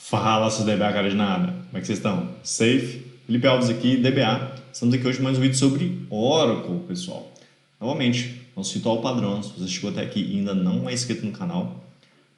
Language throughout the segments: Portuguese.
Fala, seus DBA cara de nada. Como é que vocês estão? Safe? Felipe Alves aqui, DBA. Estamos aqui hoje com mais um vídeo sobre Oracle, pessoal. Novamente, nosso ritual padrão. Se você chegou até aqui e ainda não é inscrito no canal,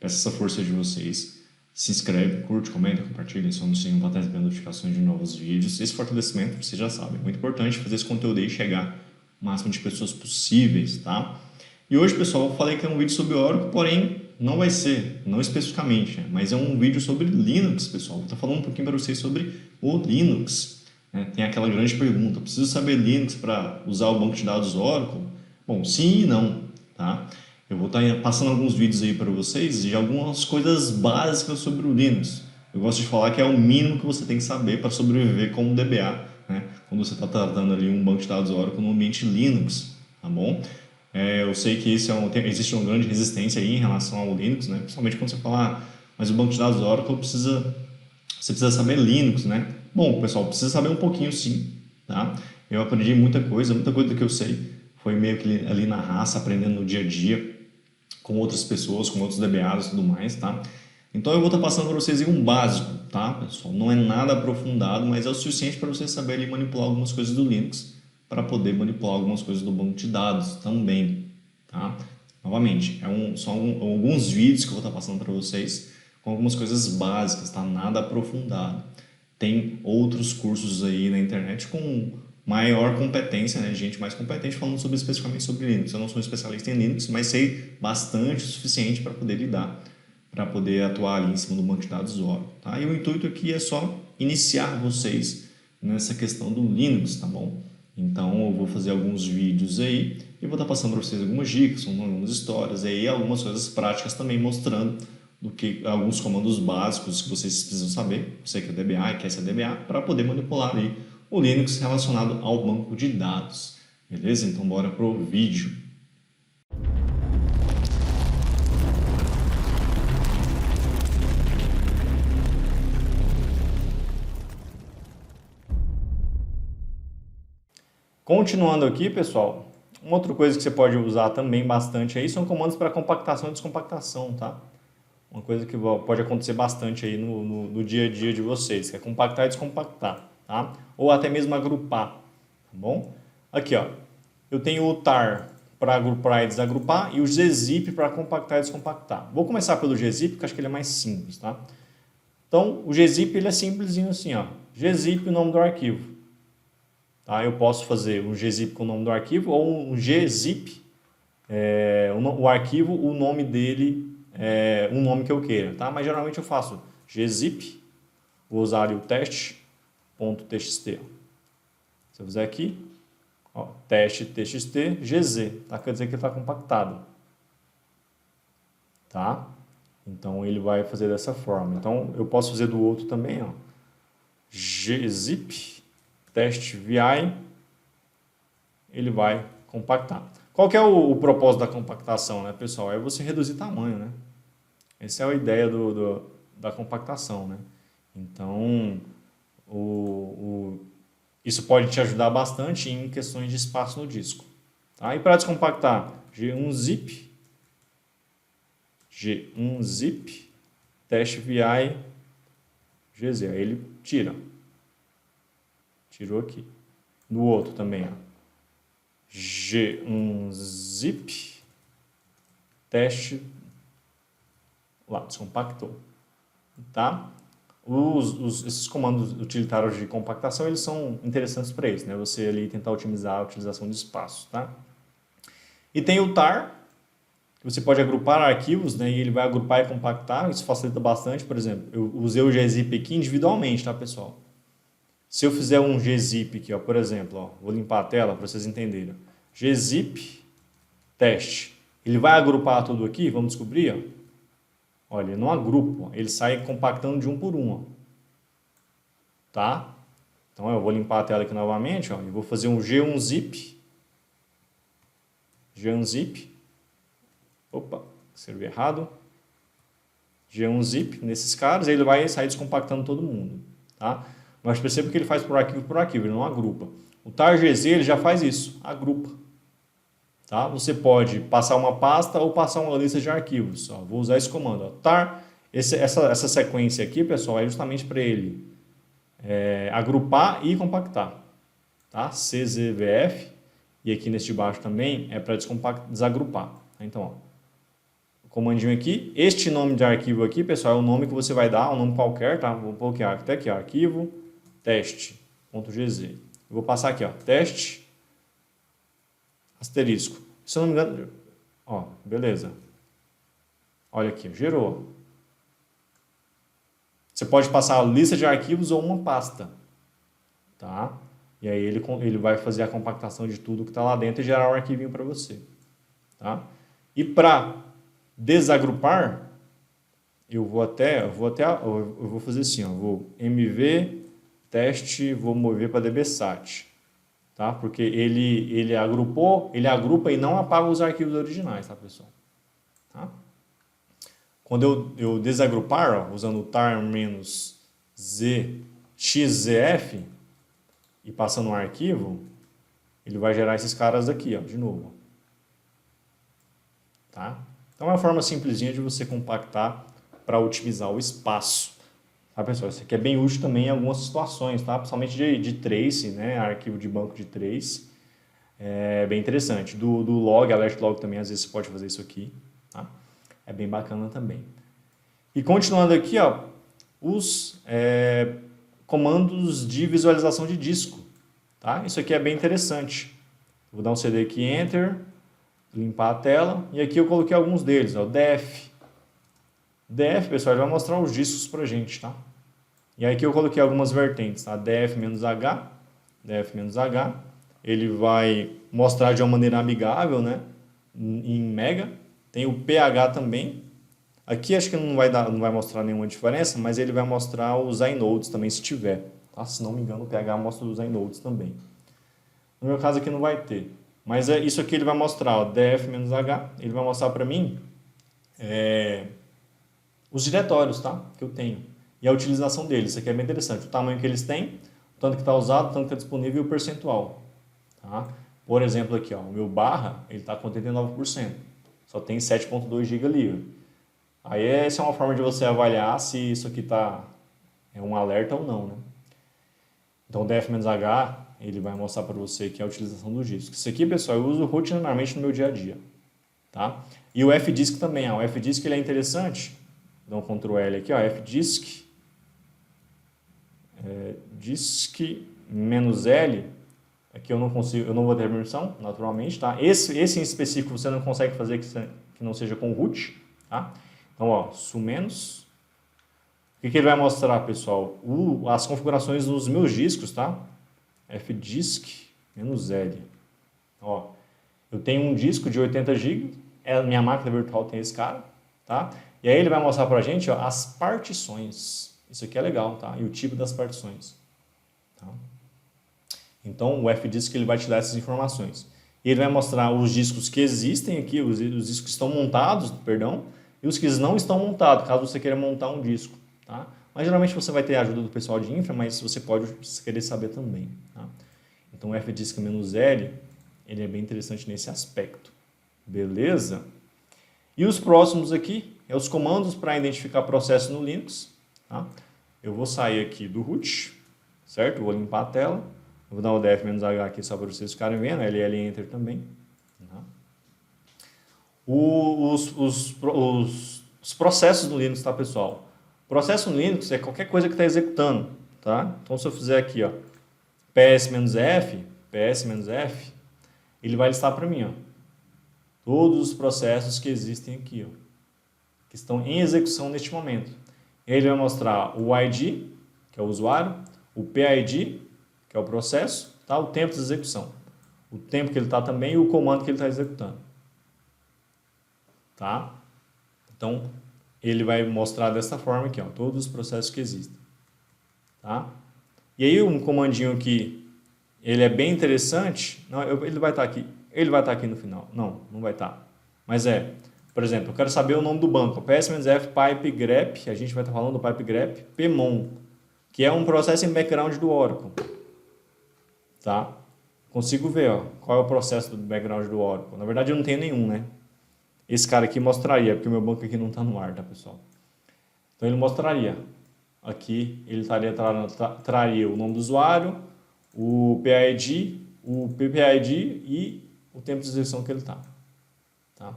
peço essa força de vocês. Se inscreve, curte, comenta, compartilha, aciona o sininho para receber notificações de novos vídeos. Esse fortalecimento, vocês já sabem, é muito importante fazer esse conteúdo aí chegar o máximo de pessoas possíveis, tá? E hoje, pessoal, eu falei que é um vídeo sobre Oracle, porém não vai ser, não especificamente, mas é um vídeo sobre Linux, pessoal. Vou estar falando um pouquinho para vocês sobre o Linux. Tem aquela grande pergunta, preciso saber Linux para usar o banco de dados Oracle? Bom, sim e não, tá? Eu vou estar passando alguns vídeos aí para vocês de algumas coisas básicas sobre o Linux. Eu gosto de falar que é o mínimo que você tem que saber para sobreviver como DBA, né? Quando você está tratando ali um banco de dados Oracle no ambiente Linux, tá bom? Eu sei que existe uma grande resistência aí em relação ao Linux, né? Principalmente quando você fala, mas o banco de dados Oracle você precisa saber Linux, né? Bom, pessoal, precisa saber um pouquinho sim, tá? Eu aprendi muita coisa do que eu sei foi meio que ali na raça, aprendendo no dia a dia, com outras pessoas, com outros DBAs e tudo mais, tá? Então eu vou estar passando para vocês aí um básico, tá, pessoal? Não é nada aprofundado, mas é o suficiente para vocês saberem manipular algumas coisas do Linux, para poder manipular algumas coisas do banco de dados também, tá? Novamente, são alguns vídeos que eu vou estar passando para vocês com algumas coisas básicas, tá? Nada aprofundado. Tem outros cursos aí na internet com maior competência, né? Gente mais competente falando especificamente sobre Linux. Eu não sou um especialista em Linux, mas sei bastante o suficiente para poder lidar, para poder atuar ali em cima do banco de dados Oracle, tá? E o intuito aqui é só iniciar vocês nessa questão do Linux, tá bom? Então eu vou fazer alguns vídeos aí e vou estar passando para vocês algumas dicas, algumas histórias e aí algumas coisas práticas também mostrando alguns comandos básicos que vocês precisam saber, você que é DBA e quer ser DBA, para poder manipular aí o Linux relacionado ao banco de dados. Beleza? Então bora pro vídeo. Continuando aqui, pessoal, uma outra coisa que você pode usar também bastante aí são comandos para compactação e descompactação, tá? Uma coisa que pode acontecer bastante aí no dia a dia de vocês, que é compactar e descompactar, tá? Ou até mesmo agrupar, tá bom? Aqui, ó, eu tenho o tar para agrupar e desagrupar e o gzip para compactar e descompactar. Vou começar pelo gzip, porque acho que ele é mais simples, tá? Então, o gzip ele é simplesinho assim, ó, gzip o nome do arquivo. Tá? Eu posso fazer um gzip com o nome do arquivo ou um gzip, o arquivo, o nome dele, um nome que eu queira. Tá? Mas geralmente eu faço gzip, vou usar ali o teste.txt. Se eu fizer aqui, ó, teste.txt, gz, tá? Quer dizer que ele está compactado. Tá? Então ele vai fazer dessa forma. Então eu posso fazer do outro também, ó, gzip, teste vi, ele vai compactar. Qual que é o propósito da compactação, né, pessoal? É você reduzir tamanho, né? Essa é a ideia da compactação, né? Então, isso pode te ajudar bastante em questões de espaço no disco. Tá? E para descompactar, g1zip, teste vi, gz, aí ele tira. Tirou aqui. No outro também, ó. G1zip, teste, lá, descompactou. Tá? Esses comandos utilitários de compactação, eles são interessantes para isso, né? Você ali tentar otimizar a utilização de espaço, tá? E tem o tar, que você pode agrupar arquivos, né? E ele vai agrupar e compactar, isso facilita bastante, por exemplo. Eu usei o gzip aqui individualmente, tá, pessoal? Se eu fizer um gzip aqui, ó, por exemplo, ó, vou limpar a tela para vocês entenderem. Gzip, teste. Ele vai agrupar tudo aqui, vamos descobrir, ó. Olha, ele não agrupa, ó, ele sai compactando de um por um, ó. Tá? Então eu vou limpar a tela aqui novamente, ó, e vou fazer um g1zip. Opa, escrevi errado. G1zip nesses caras, aí ele vai sair descompactando todo mundo, tá? Mas perceba que ele faz por arquivo, ele não agrupa. O tar.gz ele já faz isso, agrupa. Tá? Você pode passar uma pasta ou passar uma lista de arquivos. Ó, vou usar esse comando, ó, tar Essa sequência aqui, pessoal, é justamente para ele agrupar e compactar. Tá? CZVF, e aqui neste de baixo também é para desagrupar. Então, ó, o comandinho aqui, este nome de arquivo aqui, pessoal, é o nome que você vai dar, um nome qualquer, tá? Vou colocar até aqui, ó, arquivo teste.gz. Eu vou passar aqui, ó, teste asterisco. Se eu não me engano, ó, beleza. Olha aqui, gerou. Você pode passar a lista de arquivos ou uma pasta, tá? E aí ele vai fazer a compactação de tudo que está lá dentro e gerar um arquivinho para você, tá? E para desagrupar, eu vou fazer assim, ó, vou mv teste, vou mover para dbsat, tá? Porque ele agrupa e não apaga os arquivos originais, tá, pessoal? Tá? Quando eu desagrupar, ó, usando o tar-z-xzf e passando um arquivo, ele vai gerar esses caras aqui, ó, de novo. Tá? Então é uma forma simplesinha de você compactar para otimizar o espaço. Tá, pessoal? Isso aqui é bem útil também em algumas situações, tá? Principalmente de trace, né? Arquivo de banco de trace. É bem interessante. Do log, alert log também, às vezes você pode fazer isso aqui. Tá? É bem bacana também. E continuando aqui, ó, os comandos de visualização de disco. Tá? Isso aqui é bem interessante. Vou dar um CD aqui, Enter, limpar a tela. E aqui eu coloquei alguns deles. Ó, def. Def, pessoal, ele vai mostrar os discos pra gente. Tá? E aí aqui eu coloquei algumas vertentes. Tá? def-h. Def-h. Ele vai mostrar de uma maneira amigável, né? Em mega. Tem o ph também. Aqui acho que não vai mostrar nenhuma diferença, mas ele vai mostrar os inodes também, se tiver. Tá? Se não me engano, o ph mostra os inodes também. No meu caso aqui não vai ter. Mas isso aqui ele vai mostrar, ó, df-h, ele vai mostrar para mim os diretórios, tá? Que eu tenho. E a utilização deles. Isso aqui é bem interessante. O tamanho que eles têm, o tanto que está usado, o tanto que está disponível e o percentual. Tá? Por exemplo aqui, ó, o meu barra, ele está com 89%. Só tem 7.2 GB livre. Aí essa é uma forma de você avaliar se isso aqui é um alerta ou não, né? Então o df-h, ele vai mostrar para você que é a utilização do disco. Isso aqui, pessoal, eu uso rotineiramente no meu dia a dia. Tá? E o fdisk também, ó, o fdisk ele é interessante. Dá um Ctrl L aqui, ó, fdisk, disk-L, aqui eu não vou ter permissão, naturalmente, tá? Esse em específico você não consegue fazer que não seja com root, tá? Então, ó, su-menos. O que ele vai mostrar, pessoal? As configurações dos meus discos, tá? fdisk-L. Ó, eu tenho um disco de 80 GB, minha máquina virtual tem esse cara, tá? E aí ele vai mostrar pra gente, ó, as partições. Isso aqui é legal, tá? E o tipo das partições. Tá? Então, o fdisk ele vai te dar essas informações. E ele vai mostrar os discos que existem aqui, os discos que estão montados, perdão, e os que não estão montados, caso você queira montar um disco. Tá? Mas geralmente você vai ter a ajuda do pessoal de infra, mas você pode querer saber também. Tá? Então o fdisk-L, ele é bem interessante nesse aspecto. Beleza? E os próximos aqui, os comandos para identificar processo no Linux. Tá? Eu vou sair aqui do root, certo? Vou limpar a tela. Vou dar o df-h aqui só para vocês ficarem vendo, ll enter também. Tá? Os processos no Linux, tá, pessoal? Processo no Linux é qualquer coisa que está executando, tá? Então, se eu fizer aqui, ó, ps-f, ele vai listar para mim, ó, todos os processos que existem aqui, ó, que estão em execução neste momento. Ele vai mostrar o ID, que é o usuário, o PID, que é o processo, tá? O tempo de execução, o tempo que ele está também e o comando que ele está executando. Tá? Então, ele vai mostrar dessa forma aqui, ó, todos os processos que existem. Tá? E aí um comandinho aqui, ele é bem interessante. Não, ele vai estar aqui. Ele vai estar aqui no final. Não vai estar. Mas por exemplo, eu quero saber o nome do banco. ps-f pipe grep, a gente vai estar falando do pipe grep, pmon, que é um processo em background do Oracle. Tá? Consigo ver, ó, qual é o processo do background do Oracle. Na verdade, eu não tenho nenhum, né? Esse cara aqui mostraria, porque o meu banco aqui não está no ar, tá, pessoal? Então ele mostraria. Aqui ele traria o nome do usuário, o PID, o PPID e o tempo de execução que ele está. Tá?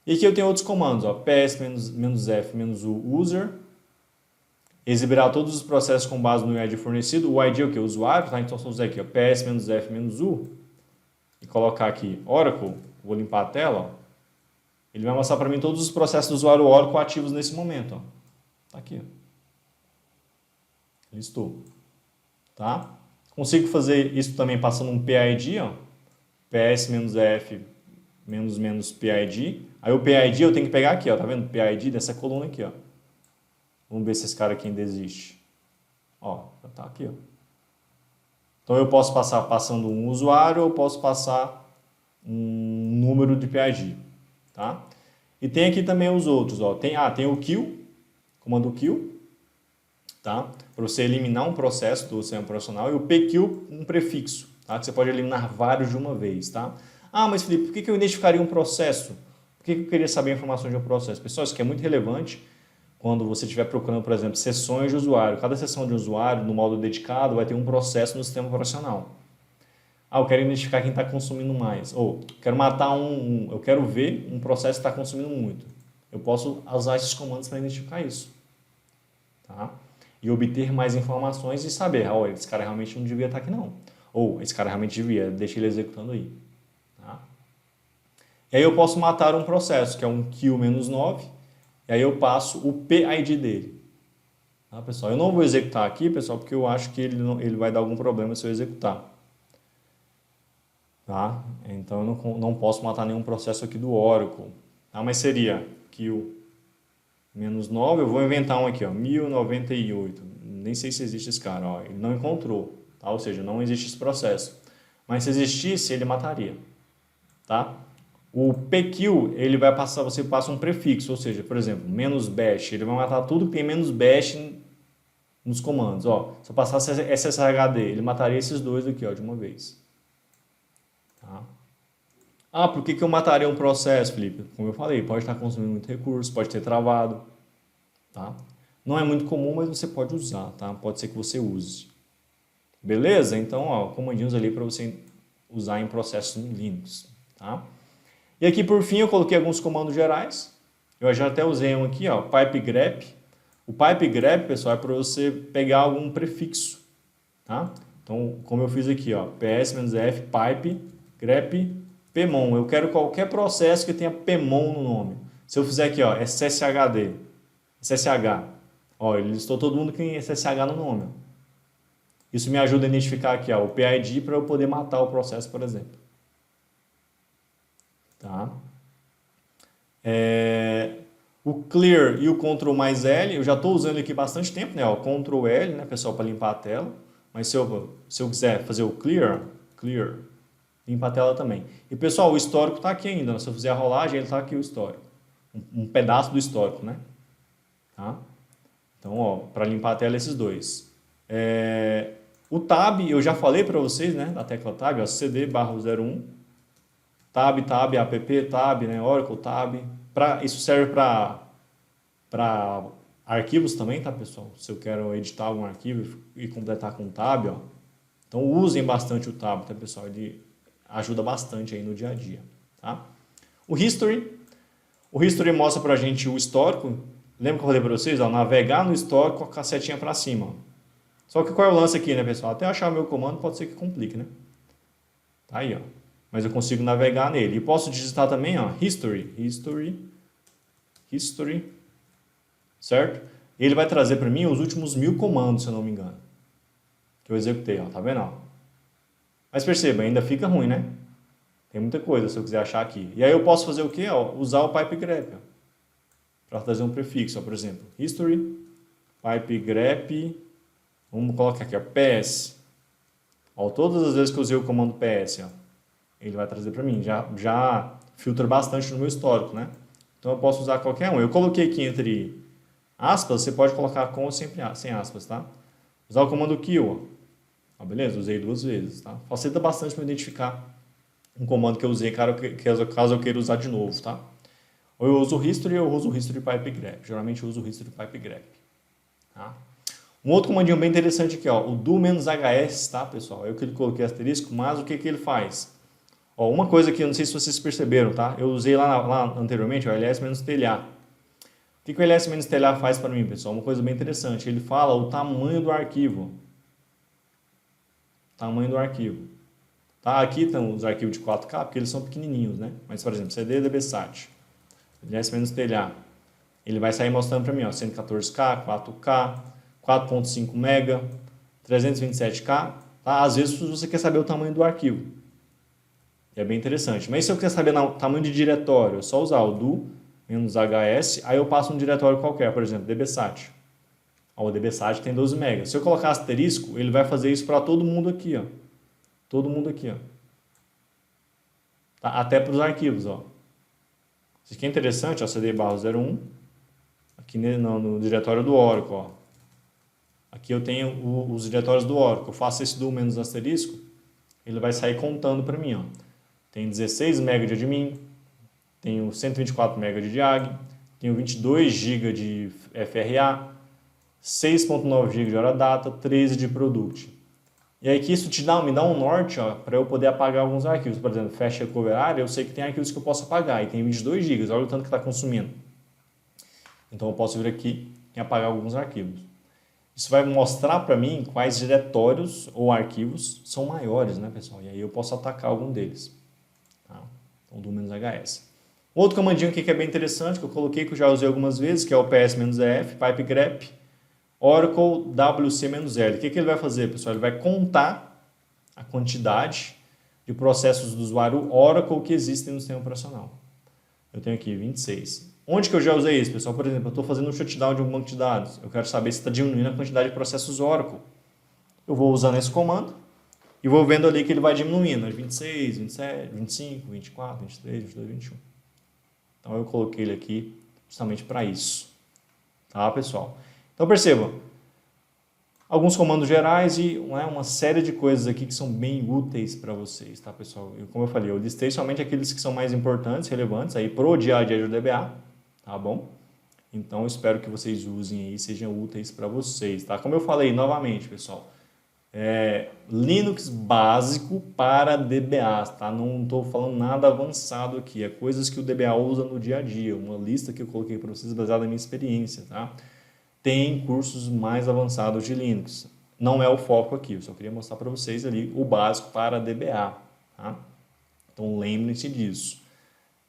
E aqui eu tenho outros comandos, ó, ps-f-u user, exibirá todos os processos com base no ID fornecido. O ID é o que? O usuário, tá? Então, se eu usar aqui, ó, ps-f-u e colocar aqui Oracle, vou limpar a tela, ó, ele vai mostrar para mim todos os processos do usuário Oracle ativos nesse momento. Ó. Tá aqui. Ó. Listou. Tá? Consigo fazer isso também passando um PID, ó, ps-f-PID. Aí o PID eu tenho que pegar aqui, ó, tá vendo? PID dessa coluna aqui, ó. Vamos ver se esse cara aqui ainda existe. Ó, já tá aqui, ó. Então eu posso passar passando um usuário, ou posso passar um número de PID, tá? E tem aqui também os outros, ó. Tem o kill, comando kill, tá? Para você eliminar um processo do sistema operacional, e o pkill, um prefixo, tá? Que você pode eliminar vários de uma vez, tá? Ah, mas Felipe, por que eu identificaria um processo? Por que eu queria saber a informação de um processo? Pessoal, isso aqui é muito relevante quando você estiver procurando, por exemplo, sessões de usuário. Cada sessão de usuário, no modo dedicado, vai ter um processo no sistema operacional. Ah, eu quero identificar quem está consumindo mais. Ou, quero matar eu quero ver um processo que está consumindo muito. Eu posso usar esses comandos para identificar isso. Tá? E obter mais informações e saber, esse cara realmente não devia estar aqui não. Ou, esse cara realmente devia, deixa ele executando aí. Tá? E aí eu posso matar um processo, que é um kill-9, e aí eu passo o PID dele. Tá, pessoal? Eu não vou executar aqui, pessoal, porque eu acho que ele vai dar algum problema se eu executar. Tá? Então eu não posso matar nenhum processo aqui do Oracle. Tá? Mas seria kill-9, eu vou inventar um aqui, ó, 1098. Nem sei se existe esse cara, ó, ele não encontrou. Tá? Ou seja, não existe esse processo. Mas se existisse, ele mataria. Tá? O pkill, ele vai passar, você passa um prefixo, ou seja, por exemplo, "-bash", ele vai matar tudo que tem "-bash" nos comandos. Ó, se eu passasse sshd, ele mataria esses dois aqui, ó, de uma vez. Tá? Ah, por que eu mataria um processo, Felipe? Como eu falei, pode estar consumindo muito recurso, pode ter travado. Tá? Não é muito comum, mas você pode usar, tá? Pode ser que você use. Beleza? Então, ó, comandinhos ali para você usar em processos Linux. Tá? E aqui, por fim, eu coloquei alguns comandos gerais. Eu já até usei um aqui, ó, pipe grep. O pipe grep, pessoal, é para você pegar algum prefixo. Tá? Então, como eu fiz aqui, ó, ps-f pipe grep pmon. Eu quero qualquer processo que tenha pmon no nome. Se eu fizer aqui, ó, sshd, ssh, ó, ele listou todo mundo que tem ssh no nome. Ó. Isso me ajuda a identificar aqui, ó, o PID para eu poder matar o processo, por exemplo. Tá? O clear e o Ctrl mais L, eu já estou usando aqui bastante tempo, né? Ó, Ctrl L, né, pessoal, para limpar a tela. Mas se eu quiser fazer o clear, limpa a tela também. E pessoal, o histórico está aqui ainda. Né? Se eu fizer a rolagem, ele está aqui o histórico. Um pedaço do histórico, né? Tá? Então, ó, para limpar a tela, esses dois. O tab, eu já falei para vocês, né? Da tecla tab, ó, cd/01. Tab, app, tab, né? Oracle, tab. Isso serve para arquivos também, tá, pessoal? Se eu quero editar algum arquivo e completar com tab, ó. Então, usem bastante o tab, tá, pessoal? Ele ajuda bastante aí no dia a dia, tá? O history mostra pra gente o histórico. Lembra que eu falei para vocês? Ó, navegar no histórico com a cacetinha para cima. Ó. Só que qual é o lance aqui, né, pessoal? Até achar o meu comando pode ser que complique, né? Tá aí, ó. Mas eu consigo navegar nele. E posso digitar também, ó, history, certo? Ele vai trazer para mim os últimos 1000 comandos, se eu não me engano, que eu executei, ó, tá vendo? Ó? Mas perceba, ainda fica ruim, né? Tem muita coisa se eu quiser achar aqui. E aí eu posso fazer o quê? Ó, usar o pipe grep, para trazer um prefixo, ó, por exemplo, history, pipe grep, vamos colocar aqui, ó, ps. Ó, todas as vezes que eu usei o comando ps, ó, ele vai trazer para mim. Já filtra bastante no meu histórico, né? Então eu posso usar qualquer um. Eu coloquei aqui entre aspas, você pode colocar com ou sem aspas, tá? Usar o comando kill, ó. Beleza? Usei 2 vezes, tá? Facilita bastante para identificar um comando que eu usei caso eu queira usar de novo, tá? Ou eu uso o history ou eu uso o history pipe grep. Geralmente eu uso o history pipe grep, Tá? Um outro comandinho bem interessante aqui, ó, o do-hs, tá, pessoal? Eu que ele coloquei asterisco, mas o que ele faz? Ó, uma coisa que eu não sei se vocês perceberam, tá? Eu usei lá anteriormente, o ls-tlh. O que o ls-tlh faz para mim, pessoal? Uma coisa bem interessante. Ele fala o tamanho do arquivo. Tamanho do arquivo. Tá? Aqui estão os arquivos de 4K, porque eles são pequenininhos, né? Mas, por exemplo, CD dbsat, ls-tlh, ele vai sair mostrando para mim, ó, 114K, 4K, 4.5 MB, 327K. Tá? Às vezes você quer saber o tamanho do arquivo. É bem interessante. Mas se eu quiser saber o tamanho de diretório, é só usar o do-hs, aí eu passo um diretório qualquer, por exemplo, dbsat. Ó, o dbsat tem 12 MB. Se eu colocar asterisco, ele vai fazer isso para todo mundo aqui, ó. Todo mundo aqui, ó. Tá? Até para os arquivos, ó. Isso aqui é interessante, ó, cd/01, aqui no diretório do Oracle, ó. Aqui eu tenho os diretórios do Oracle. Eu faço esse do menos asterisco, ele vai sair contando para mim, ó. Tem 16 MB de admin, tenho 124 MB de diag, tenho 22 GB de FRA, 6.9 GB de hora data, 13 de product. E aí que isso me dá um norte, para eu poder apagar alguns arquivos. Por exemplo, Fast Recover Area, eu sei que tem arquivos que eu posso apagar, e tem 22 GB, olha o tanto que está consumindo. Então eu posso vir aqui e apagar alguns arquivos. Isso vai mostrar para mim quais diretórios ou arquivos são maiores, né, pessoal? E aí eu posso atacar algum deles. Tá? Então, do "-hs". Outro comandinho aqui que é bem interessante, que eu coloquei, que eu já usei algumas vezes, que é o ps-ef, pipe grep, Oracle wc-l. O que ele vai fazer, pessoal? Ele vai contar a quantidade de processos do usuário Oracle que existem no sistema operacional. Eu tenho aqui 26. Onde que eu já usei isso, pessoal? Por exemplo, eu estou fazendo um shutdown de um banco de dados. Eu quero saber se está diminuindo a quantidade de processos Oracle. Eu vou usando esse comando e vou vendo ali que ele vai diminuindo. 26, 27, 25, 24, 23, 22, 21. Então eu coloquei ele aqui justamente para isso. Tá, pessoal? Então percebam, alguns comandos gerais e uma série de coisas aqui que são bem úteis para vocês, tá, pessoal? Como eu falei, eu listei somente aqueles que são mais importantes, relevantes aí pro dia a dia do DBA, tá bom? Então eu espero que vocês usem aí, sejam úteis para vocês, tá? Como eu falei novamente, pessoal, Linux básico para DBAs, tá? Não estou falando nada avançado aqui, é coisas que o DBA usa no dia a dia, uma lista que eu coloquei para vocês baseada na minha experiência, tá? Tem cursos mais avançados de Linux. Não é o foco aqui, eu só queria mostrar para vocês ali o básico para DBA. Tá? Então lembrem-se disso.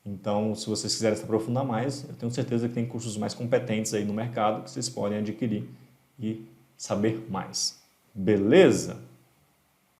Então, se vocês quiserem se aprofundar mais, eu tenho certeza que tem cursos mais competentes aí no mercado que vocês podem adquirir e saber mais. Beleza?